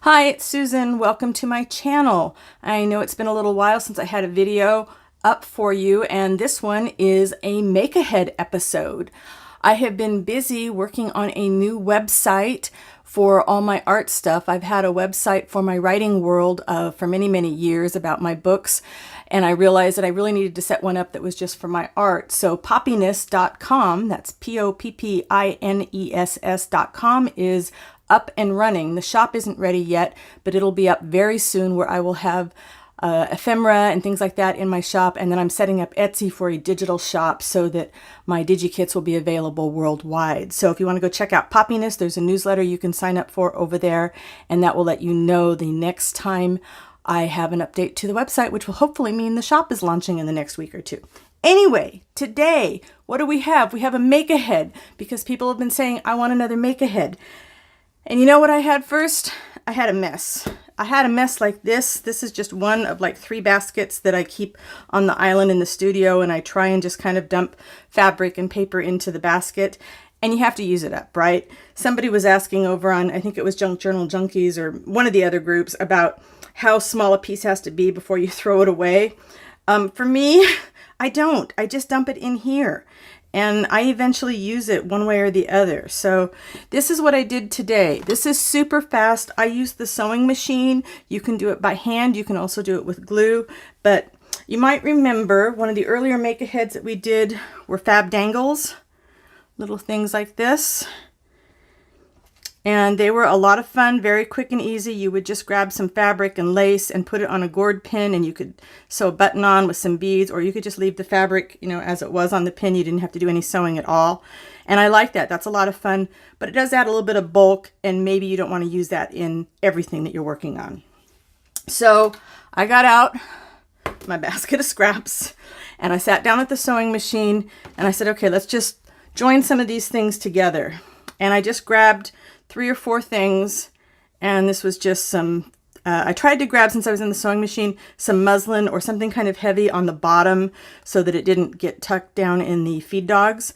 Hi, it's Susan. Welcome to my channel. I know it's been a little while since I had a video up for you, and this one is a Make-Ahead episode. I have been busy working on a new website for all my art stuff. I've had a website for my writing world for many, many years about my books, and I realized that I really needed to set one up that was just for my art. So poppiness.com, that's Poppiness.com, is up and running. The shop isn't ready yet, but it'll be up very soon, where I will have ephemera and things like that in my shop. And then I'm setting up Etsy for a digital shop so that my DigiKits will be available worldwide. So if you want to go check out Poppiness, there's a newsletter you can sign up for over there, and that will let you know the next time I have an update to the website, which will hopefully mean the shop is launching in the next week or two. Anyway, today, what do we have? We have a Make-Ahead, because people have been saying, I want another Make-Ahead. And you know what I had first? I had a mess. I had a mess like this. This is just one of like 3 baskets that I keep on the island in the studio, and I try and just kind of dump fabric and paper into the basket. And you have to use it up, right? Somebody was asking over on, I think it was Junk Journal Junkies or one of the other groups, about how small a piece has to be before you throw it away. For me, I don't. I just dump it in here. And I eventually use it one way or the other. So this is what I did today. This is super fast. I use the sewing machine. You can do it by hand. You can also do it with glue. But you might remember one of the earlier Make-Aheads that we did were Fabdangles. Little things like this. And they were a lot of fun, very quick and easy. You would just grab some fabric and lace and put it on a gourd pin, and you could sew a button on with some beads, or you could just leave the fabric, you know, as it was on the pin. You didn't have to do any sewing at all. And I like that. That's a lot of fun, but it does add a little bit of bulk, and maybe you don't want to use that in everything that you're working on. So I got out my basket of scraps, and I sat down at the sewing machine, and I said, okay, let's just join some of these things together. And I just grabbed 3 or 4 things, and this was just some, I tried to grab, since I was in the sewing machine, some muslin or something kind of heavy on the bottom so that it didn't get tucked down in the feed dogs,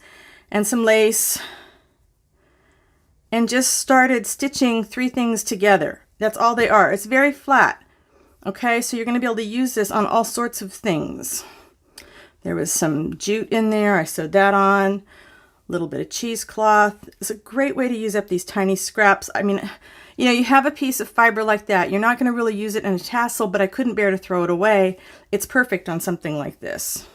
and some lace, and just started stitching 3 things together. That's all they are. It's very flat. Okay, so you're going to be able to use this on all sorts of things. There was some jute in there. I sewed that on. Little bit of cheesecloth. It's a great way to use up these tiny scraps. I mean, you know, you have a piece of fiber like that. You're not going to really use it in a tassel, but I couldn't bear to throw it away. It's perfect on something like this.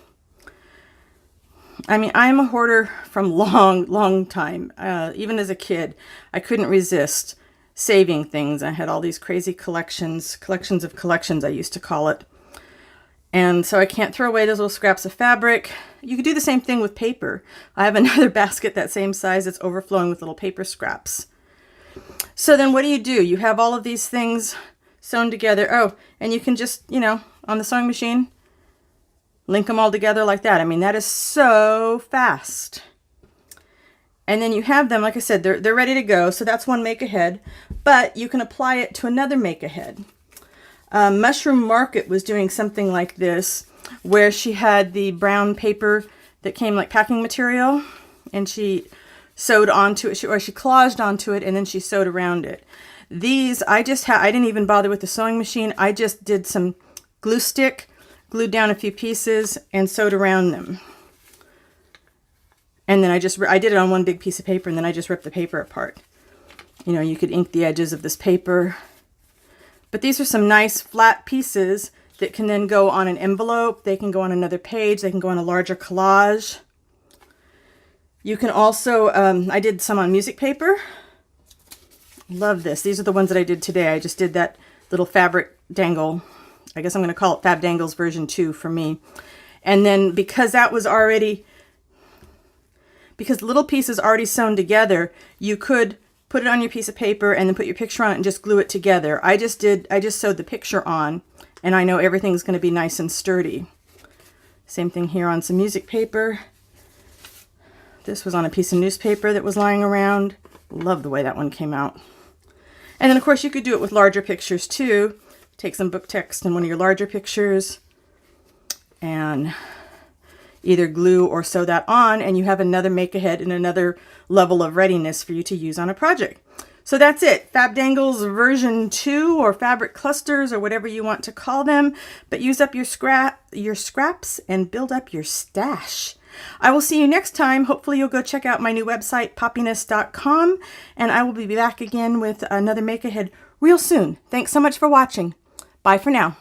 I mean, I'm a hoarder from long time. Even as a kid, I couldn't resist saving things. I had all these crazy collections of collections, I used to call it. And so I can't throw away those little scraps of fabric. You could do the same thing with paper. I have another basket that same size that's overflowing with little paper scraps. So then what do? You have all of these things sewn together. Oh, and you can just, you know, on the sewing machine, link them all together like that. I mean, that is so fast. And then you have them, like I said, they're ready to go. So that's one Make-Ahead, but you can apply it to another Make-Ahead. Mushroom Market was doing something like this, where she had the brown paper that came like packing material, and she sewed onto it, or she collaged onto it, and then she sewed around it. These, I didn't even bother with the sewing machine. I just did some glue stick, glued down a few pieces, and sewed around them. And then I did it on one big piece of paper, and then I just ripped the paper apart. You know, you could ink the edges of this paper. But these are some nice flat pieces that can then go on an envelope. They can go on another page. They can go on a larger collage. You can also, I did some on music paper. Love this. These are the ones that I did today. I just did that little fabric dangle. I guess I'm going to call it Fabdangles version 2 for me. And then because little pieces already sewn together, you could put it on your piece of paper and then put your picture on it and just glue it together. I just sewed the picture on, and I know everything's going to be nice and sturdy. Same thing here on some music paper. This was on a piece of newspaper that was lying around. Love the way that one came out. And then of course you could do it with larger pictures too. Take some book text in one of your larger pictures and either glue or sew that on, and you have another Make-Ahead and another level of readiness for you to use on a project. So that's it, Fabdangles version 2, or fabric clusters, or whatever you want to call them. But use up your scraps and build up your stash. I will see you next time. Hopefully you'll go check out my new website, poppiness.com, and I will be back again with another make ahead real soon. Thanks so much for watching. Bye for now.